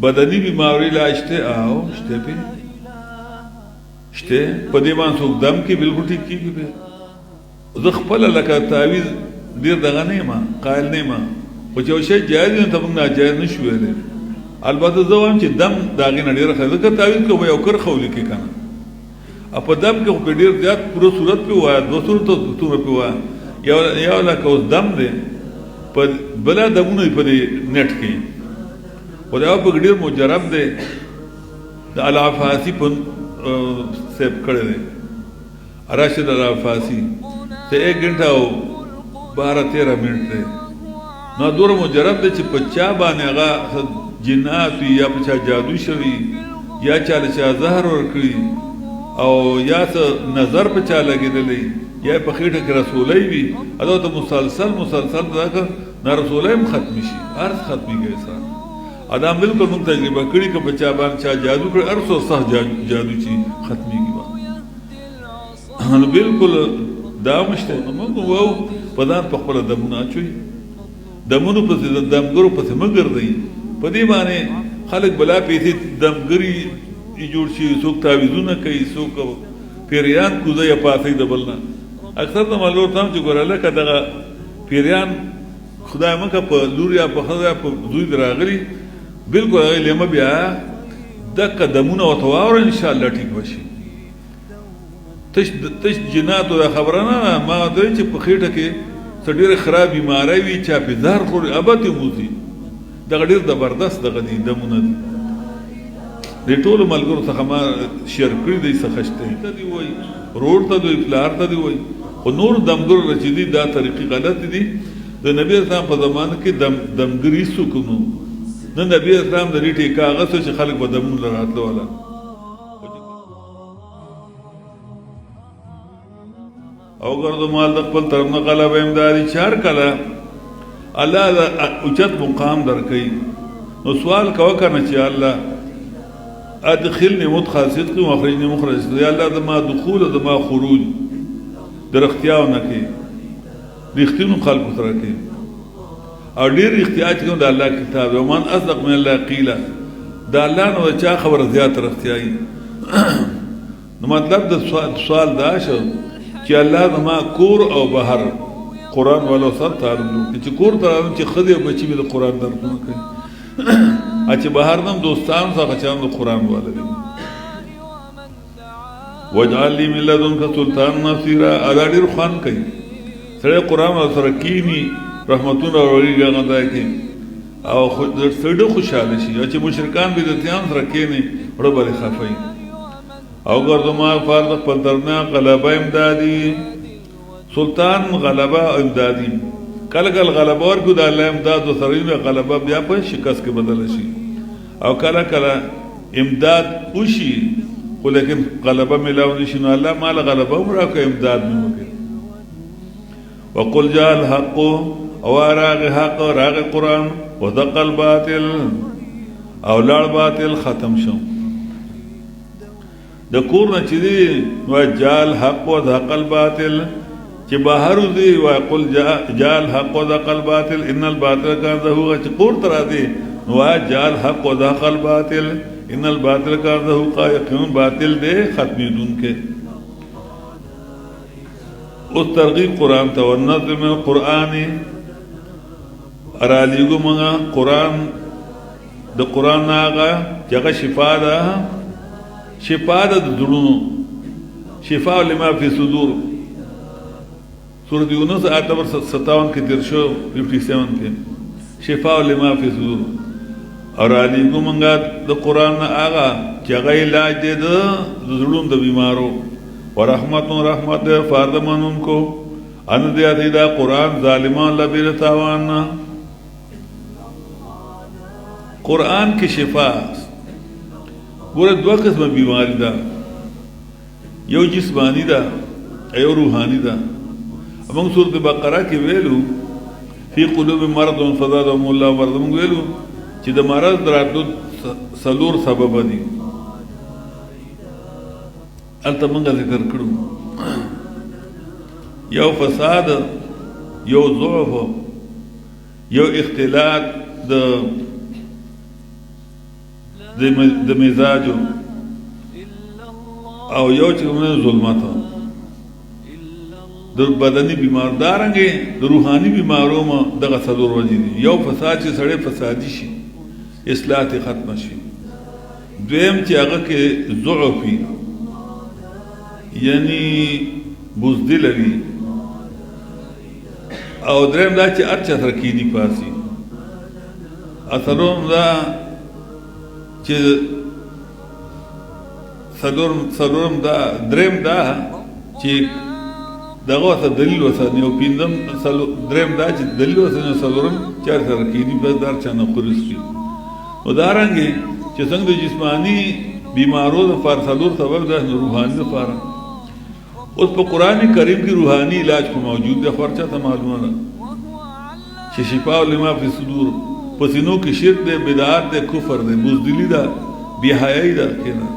بدني بیماری علاج شته او شته په شته په دې باندې څوک دم کې بالکل ټیک کیږي به زه خپل لکه تعویذ ډیر دغه نه ما قائل نه ما او چې شی جایز نه ته موږ ناجایز نشو ویلې البته زه وایم چې دم داغې نه ډېره ښه ځکه تعویذ کوو یو کر خو لیکي کنه په دم کې خو په ډېر زیات پوره صورت په وایه دوه صورتونه په وایه یو لکه اوس دم دی په بله دمونه په دې نېټ کې خو دا په ډېر مجرب دی د العفاسي په سیب کړی دی راشد العفاسي ته 1 घंटा او 12-13 منټ دی نو دوره مجرب دی چې په چا باندې هغه جنات یا په چا جادو شوي یا چاله چا زهر ورکړي او یا څه نظر په چا لګېدلی یا په خېټه کې رسولی وي دا ته مسلسل دا که نه رسولی هم ختمي شي هر څه ختمېږي انسان دا بلکل موږ تجربه کړي که په چا باندې چا جادو کړي هر څه سخت جادو چې ختمېږي نو بلکل دا هم شته موږ وایو په ځان په خپله دمونه اچوي دمونو پسې د دمګرو پسې مه ګرځئ په دې باندې خلک بلا پیسې دمګري جوړ شي څوک تعویذونه کوي څوک پیریان کوزه یا پاسئ د بل نه اکثر د ملګرو ته هم چې ګوره لکه دغه پیریان خدای مکه په لور یا په ښځه یا په زوی دې راغلي بلکل هغې لیمه بیا دقه دمونه ورته واوره انشاءالله ټیک به شي تش جناتو دا خبره نه ما ورته وایي چې په خېټه کې څه ډېرې خراب بیماری وي چا پې زهر خوري ابد یې موځي دغه ډېر زبردست دغه دي دمونه دي د ټولو ملګرو څخه ما شیر کړي دی څه خشته ته دي وایي روډ ته دوی پلار ته دی وایي خو نور دمګرو چې دي دا طریقې غلط دي د نبي اسلام په زمانه کې دمګري څوک نو نه نبي اسلام د دې ټیکه هغه څه چې خلک به دمونه راتله والا او ګردو مال د خپل طرف نه غلبه امدادي چار کله الله دا اوچت مقام درکوي نو سوال کوه کنه چې الله ادخلني مدخل صدق واخرجني مخرج صدق یا الله زما دخول او زما خروج در اختیارونه کوي رښتینو خلکو سره کوي او ډېر احتیاج کوم د الله کتاب ومن اصدق من الله قیله د الله نو چا خبره زیات رښتیایي نو مطلب د سوال دا شو چې الله زما کور او بهر قرآن والا سر تعلیم وکړي چې کور ته راځم چې ښځې او بچي مې د قرآن درسونه کوي چې بهر نم دوستانو څخه چان د قرآن والا دي واجعل لي من لدنک سلطان نصیرا دا ډېر خوند کوي سړی قرآن والا سره کیني رحمتونه راوړي هغه ځای کې او سړی خوشحاله شي او چې مشرکان بدعتیان سره کیني وړه به خفه او ګردو ما فرد خپل درنا غلبه امدادي سلطان غلبه امدادي کله کله غلبه ورکو د الله امداد و سره غلبه بیا په شکست کې بدل شي او کله کله امداد وشي خو لیکن غلبه ملاو نشي نو الله مال غلبه هم راکړي امداد مې وکړي وقل جاء الحق او راغ حق راغ قرآن وذق الباطل او لاړ باطل ختم شو د کور نه چې دی نو جاء الحق وذق الباطل چې بهر دی وقل جاء الحق وذق الباطل ان الباطل كان زهوقا چې کور ته راځي نو جاء الحق وذق الباطل ان الباطل كان زهوقا یقینا باطل دی ختمېدونکی اوس ترغیب قرآن ته والنظر من القرآن رالیږو موږ قرآن د قرآن نه هغه چې هغه شفا ده شفا ده د زړونو شفا لما فی صدور سورۃ یونس آیت نمبر 57 کې تیر شو 57 کې شفا لما فی صدور اور علیکم منګه د قرآن نه هغه چې هغه علاج دی د زړونو د بیمارو ورحمت ده فاردمانون کو ان دې دا قرآن ظالمان لبیر تاوان قرآن کی شفا ګوره دوه قسمه بیماری ده یو جسمانی ده یو روحانی ده موږ سورۃ بقره کې ویلو فی قلوب مرض فزادهم الله مرضا موږ ویلو چې د مرض دراتلو څلور سبب دي الته موږ ذکر کړو یو فساد یو ضعف یو اختلاط د د مزاجو او یو چې کومه ظلمات د بدني بیمار دارنګي د روحاني بیمارو ما دغه څلور وجې دي یو فساد چې سړی فسادي شي اصلاح ته ختم شي دویم چې هغه کې ضعف یعنی بزدل وي او دریم دا چې اچھا ترکینی پاسي اثروم دا چې څلورم دا دریم دا چې دغه څه دلیل وسنه او پیندم دریم دا چې دلیل وسنه څلورم چار ترکینی په دار چانه خورسي او دارنګي چې څنګه د جسمانی بیمارو د فارسلور سبب د روحاني لپاره اوس په قران کریم کې روحاني علاج کو موجود ده خرچه ته معلومه ده چې شفاء لما فی الصدور پسینو کې شرک ده بدعت ده کفر ده بزدلی ده بیحیائی ده کنه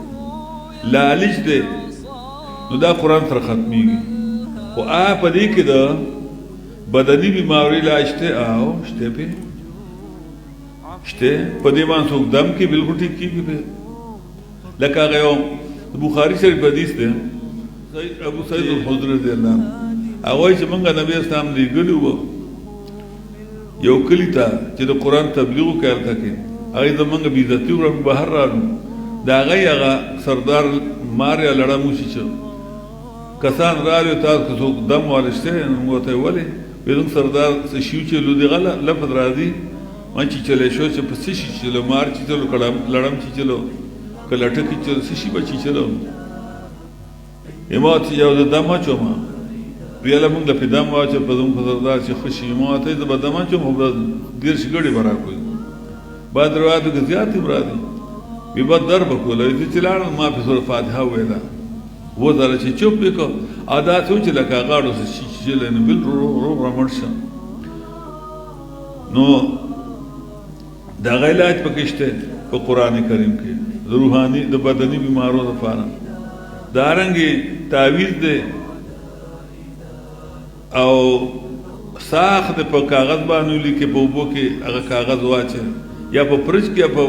لالچ ده نو دا قران تر ختمیږي او په دې کې ده بدني بیماری علاج ته او شته په شته په دې باندې څوک دم کې بالکل ټیک کیږي په لکه هغه بخاری شریف حدیث ده ابو سعید الخدری رضی الله عنه هغه چې موږ نبی اسلام دی ګلو یو کلی ته چې د قران تبلیغ وکړ کې هغه د موږ بي عزتي ور بهر راغلو دا هغه سردار ماریا لړا موشي چې کسان راځي تاسو څوک دم ورشته نو ته ولې بدون سردار شیو چې لودي غلا لفظ راځي ما چې چلے شو چې پس شي چې له مار چې له کړم لړم چې چلو کله ټکی چې شي بچي چلو امات یو د دمه چوما ویاله موږ د پدام واچ په دوم سردار چې خوشي امات د بدمه چوم په ډیر شګړې برا کوي بعد روایت کې زیات مرادي وی بد درب کوله چې چلان ما په سورۃ فاتحه ویلا و زره چې چوپ وکړه ادا سوچ لکه غاړو چې لنه بل رو رمړشه نو دا غیلاج پکشته په قران کریم کې روحاني د بدني بیمارو لپاره دارنګي تعویذ ده او ساخ د په کاغذ باندې لیکي په وبو کې هغه کاغذ واچي یا په پرچ کې په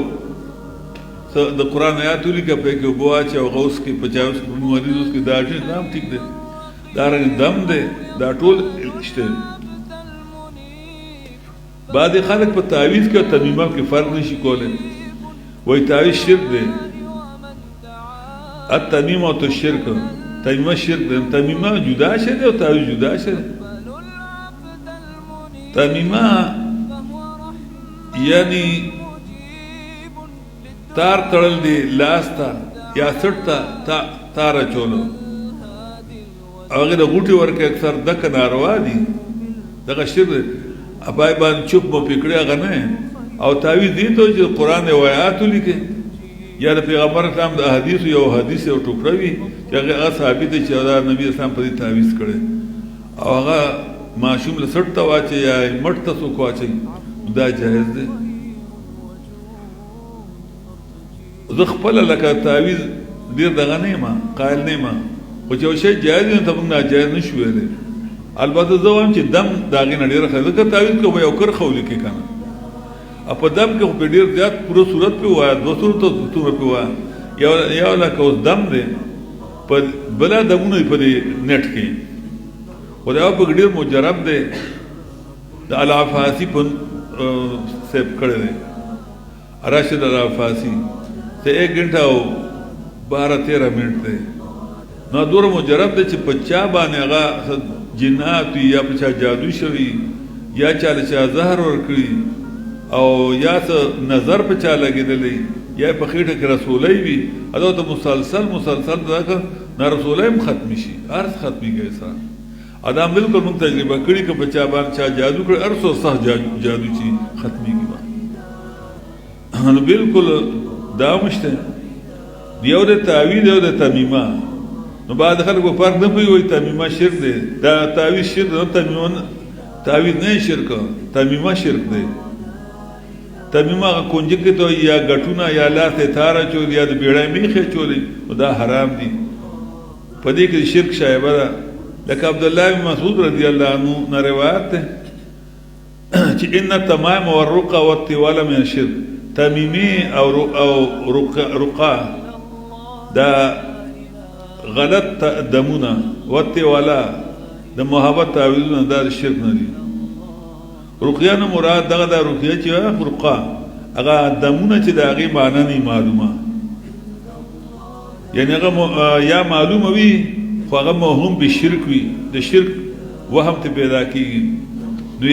د قران آیات لیکي په کې وبو واچي او غوس کې 50 مریض اوس کې داټي نام ټیک ده دارنګ دم ده دا ټول شته بعد خلک په تعویذ کې تمیمه کې فرق نشي کولای وای تعویذ شرک ده التمیمه او الشرک تمیمه شرک ده تمیمه جدا شه او تعویذ جدا شه تمیمه یعنی تار تړل دی لاستا یا سټتا تار چولو هغه د غوټي ورکه اکثر دک ناروا دي دغه شر ابای باندې چوپ مو پکړه غنه او تعویذ دي ته چې قران او آیات لیکي یا د پیغمبر اسلام د احادیث یو حدیث او ټوکړه وي چې هغه ثابت دي چې دا نبی اسلام په دې تعویذ کړي او هغه معشوم له سټتا واچي یا مټ ته کو واچي دا جائز دي زه خپل لکه تعویذ ډیر دغه نه ما قائل نه ما خو چې شی جائز نه ته موږ ناجائز نشو ویلې البته زه وایم چې دم داغې نه ډېره ښه ځکه تعویذ کوو یو کرښه ولیکې که نه په دم کې خو په ډېر زیات پوره صورت پې ووایه دوه صورتونه پې ووایه یو لکه اوس دم دی په بله دمونه دي په دې نیټ کې خو دا په ډېر مجرب دی د العفاسي په سیب کړی دی راشد العفاسي ته 1 घंटा او 12-13 منټ دی نو دوره مجرب دی چې په چا باندې هغه جنات یا په چا جادو شوي یا چاله چا زهر ورکړي او یا څه نظر په چا لګېدلی یا په خېټه کې رسولی وي دا ته مسلسل دغه نه رسولی هم ختمي شي هر څه ختمېږي انسان دا بلکل موږ تجربه کړي که په چا باندې چا جادو کړي هر څه سخت جادو چې ختمېږي نو بلکل دا مشته یو د تعویذ یو د تمیمه نو بعد خلکو فرق نه پوي وي تمیمه شرک دی دا تعویذ شرک نه تمیمه تعویذ نه شرک تمیمه شرک دی تمیمه کونجه کې ته یا غټونه یا لاته تاره چول یا د بیړای میخه چولې دا حرام دي پدې کې شرک شایبه ده لکه عبد الله بن مسعود رضی الله عنه نه روایت ده چې ان التمائم والرقى والطوال من الشرك تمیمی او رقا دا غلط دمونه وتی والا د محبت تعویذونه دا شرک نه دي رقیه نه مراد دغه د رقیه چې رقا هغه دمونه چې د هغې معنی نه معلومه یعنی هغه یا معلومه وي خو هغه موهوم به شرک وي د شرک وهم ته پیدا کېږي نو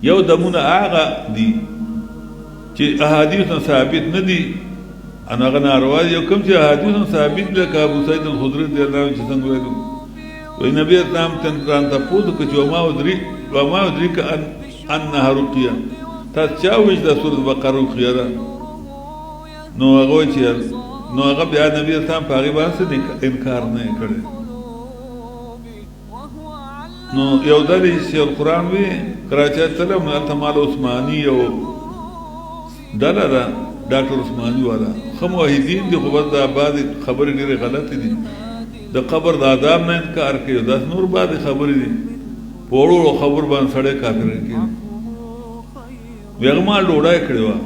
یو دمونه هغه دي چې احادیث نه ثابت نه دي ان هغه ناروا دي یو کوم چې احادیث نه ثابت لکه ابو سعید الخدري رضی الله عنه چې څنګه ویلو وی نبی اسلام تن تاسو که وما ادريك انها رقيه تاسو چا وایي د سورۃ بقره رقيه ده نو هغه چې نو هغه بیا نبی اسلام په هغه باندې انکار نه کړي نو یو دلی چې القرآن وی کراچۍ تلم نو هلته مال عثماني یو ډله ده ډاکټر عثماني والا ښه موحدین دي خو بس دا بعضې خبرې ډېرې غلطې دي د قبر د عذاب نه انکار کوي داسې نور بعضې خبرې دي په وړو خبر باندې سړی کافر کوي وی هغه ما ډوډۍ کړې وه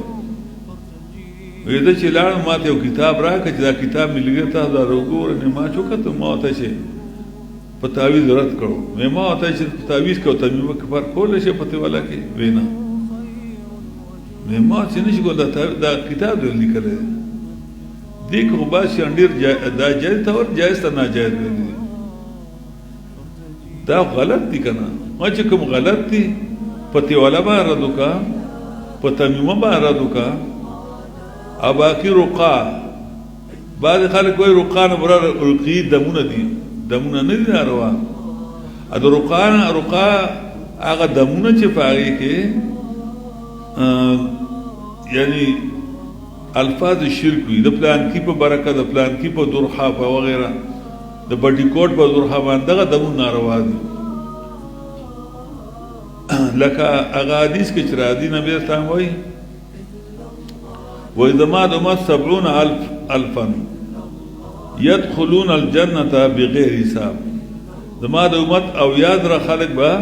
وی زه چې لاړم ما ته یو کتاب راکړه چې دا کتاب مې لګېږي تاسو دا وګورئ ما چې وکتل ما ورته چې په تعویذ رد کړو ما ورته چې په تعویذ کې ورته مې کفر کولی شي فتح والا کې وی نه ما چې نشي کولی دا کتاب دې لیکلی دی دې کې خو بعض شیان ډېر دا جایز ته ور جایز ته ناجایز ویلي دي دا غلط دي که نه ما چې کوم غلط دي فتح والا باندې رد وکړه په تمیمه باندې رد وکړه او باقي رقا بعض خلک وایي رقا نه مراد رقي دمونه دي دمونه نه دي ناروا د رقا هغه دمونه چې په هغې کې یعنی الفاظ شرک وي د پلانکي په برکه د پلانکي په درحا په وغیره د بټي کوټ په درحا باندې دغه دمونه ناروا دي لکه هغه حدیث کې چې راځي نبی اسلام وایي وإذا د امت 70,000 يدخلون الجنة بغیر حساب زما د امت او یاد را خلق با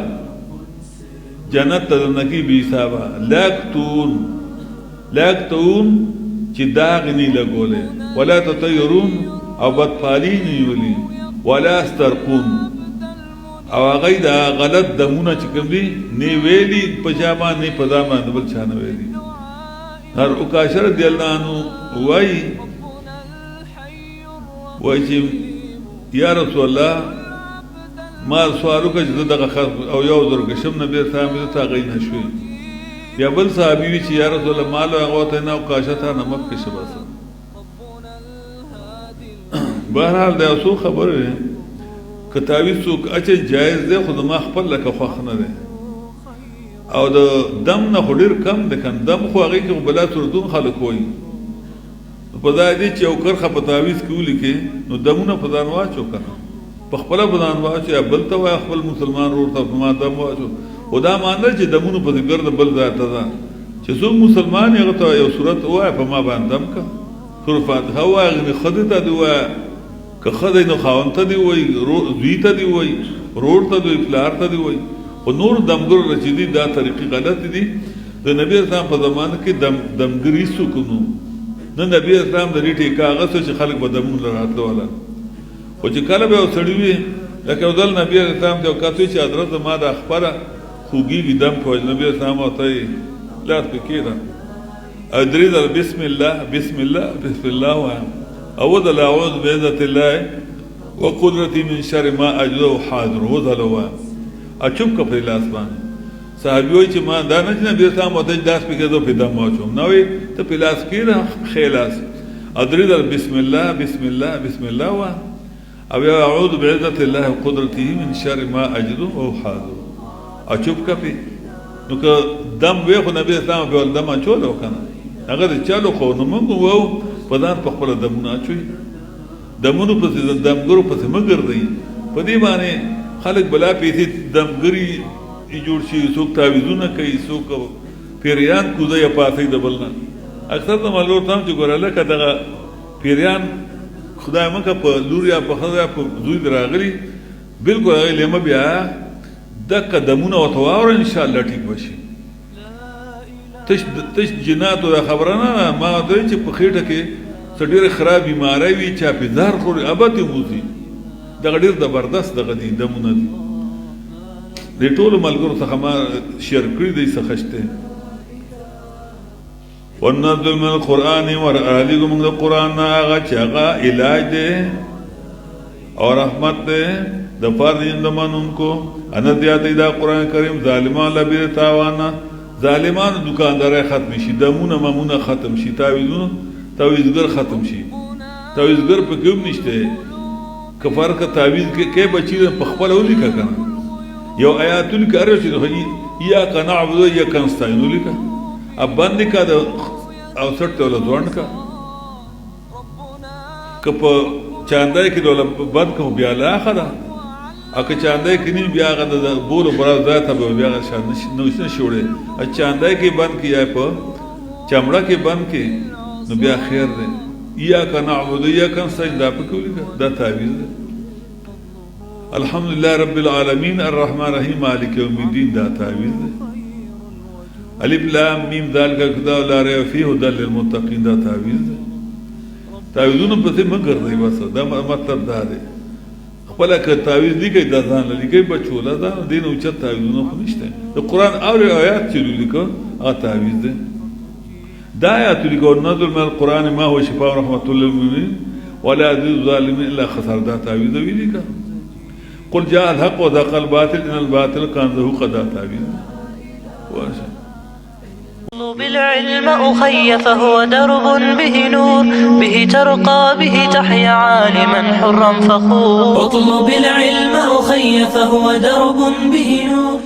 جنت ته دنکی بی حسابه لاکتون چې داغ نی لګولې ولا تطيرون او بدفالی نیولی ولا استرقون او هغه دا غلط دمونه چې کوم دي نه ویلي پجامه نه پدامه بل چانه ویلي هر اوکاشر رضی الله عنه وای چې یا رسول الله ما سوالو که چې دغه او یو زر کشم نبی سامي ته غي نشوي بیا بل صحابي وی چې یا رسول الله مال هغه ته نه اوکاشر ته نه مکه شباس بهرحال دا څو خبره کتابي څوک اچ جایز ده خو ما خپل لکه خوښ نه ده او د دم نه خو ډېر کم ده کنه دم خو هغې کې خو بلا سردون خلک وایي په ځای دی چې یو کرښه په تعویذ کې ولیکې نو دمونه په ځان واچو که نه په خپله په ځان واچو یا بل ته وایه خپل مسلمان ورور ته په ما دم واچو خو دا معنی چې دمونو پسې ګرده بل ځای ته ځه چې څوک مسلمان هغه ته یو صورت ووایه په ما باندې دم که سورة فاتحه ووایه هغې ښځې ته دې ووایه که ښځی نو خاوند ته دې ووایي زوی ته دې ووایي ورور ته دې پلار ته دې ووایي خو نور دمګرو چې دي دا طریقې غلطې دي د نبي اسلام په زمانه کې دمګري څوک نو نه نبي اسلام د دې ټیکه هغه څه چې خلک به دمونه راتله والا خو چې کله به یو سړي وي لکه یو ځل نبي اسلام ته یو کس وي چې حضرت زما دا خپله خوږېږي دم په وجه نبي اسلام ورته یې لاس پې کښېږده او درې ځله بسم الله بسم الله بسم الله وایم او وځله اعوذ بعزة الله وقدرتي من شر ما اجد حاضر وځله وایم چوپ که پرې لاس باندې صحابي وایي چې ما دا نه چې نبي اسلام ورته لاس پې کېږده پې دم واچوم نه وایي ته پې لاس کښېږده ښی لاس او درې ځله بسم الله بسم الله بسم الله وایه او یا اعوذ بعزة الله وقدرته من شر ما اجد او حاضر او چوپ که پې نو که دم وی خو نبي اسلام پې ول دم اچولی و که نه هغه د چلو خو نو موږ وو په ځان په خپله دمونه اچوي دمونو پسې دمګرو پسې مه ګرځئ په دې باندې خلق بلا پیسې دمګري جوړ شي څوک تعویذونه کوي څوک پیریان کوزه یا پاسې د بل نه اکثر د مالور ته هم چې ګوره لکه دغه پیریان خدای مکه په لور یا په ښځه یا په زوی د راغلي بلکل هغې لیمه بیا دقه دمونه ورته واوره انشاءالله ټیک به شي تش جنات او خبره نه ما دوی چې په خېټه کې ډېر خراب بیماری وي چا پیدار خوري ابد موزي دغه ډېر زبردست دغه دي دمونه دي د ټولو ملګرو څخه ما شیر کړي دی څه خشته وننزل من القرآن ورعلیکم من القرآن هغه چې هغه علاج دی او رحمت دی د فرد اندمانونکو انا زیادې دا قرآن کریم ظالمان لبیر تاوانا ظالمان دکاندارای ختم شي دمونه ممونه ختم شي تعویزگر ختم شي تعویزگر په کوم نشته کفار کا تعویز کې بچی په خپل ولیکه کنه یو آیات الکریم چې یا کنا عبدو یا کنستاینو لیکه اب بند کا د او سټ ته ځوان کا کپ چاندای کې ډول بند کو بیا لا اخره اکه چاندای کې نی بیا غد بول برا ذات به بیا شان نو شوړې ا چاندای کې بند کیای په چمړه کې بند کې نو بیا خیر دی یا کنا عبدو یا کنستاین دا په کولی دا تعویذ الحمدلله رب العالمین الرحمن الرحیم مالک یوم الدین دا تعویذ الف لام میم ذالک الکتاب لا ریب فیه هدی للمتقین دا تعویذ تعویذونه په څه مګر دی بس دا مطلب دا دی خپل که تعویذ لیکي دا ځان لیکي بچولا دا دین او چت تعویذونه خو نشته د قران او آیات چې لیکو هغه تعویذ دی دا آیات لیکو نزل من القران ما هو شفاء ورحمه للمؤمنین ولا يزيد الظالمين الا خسر دا تعویذ ویلیکا قل جاء الحق وزهق الباطل ان الباطل كان زهوقا دا تعویذ بالعلم أخي فهو درب به نور به ترقى به تحيا عالما حرا فخور اطلب العلم أخي فهو درب به نور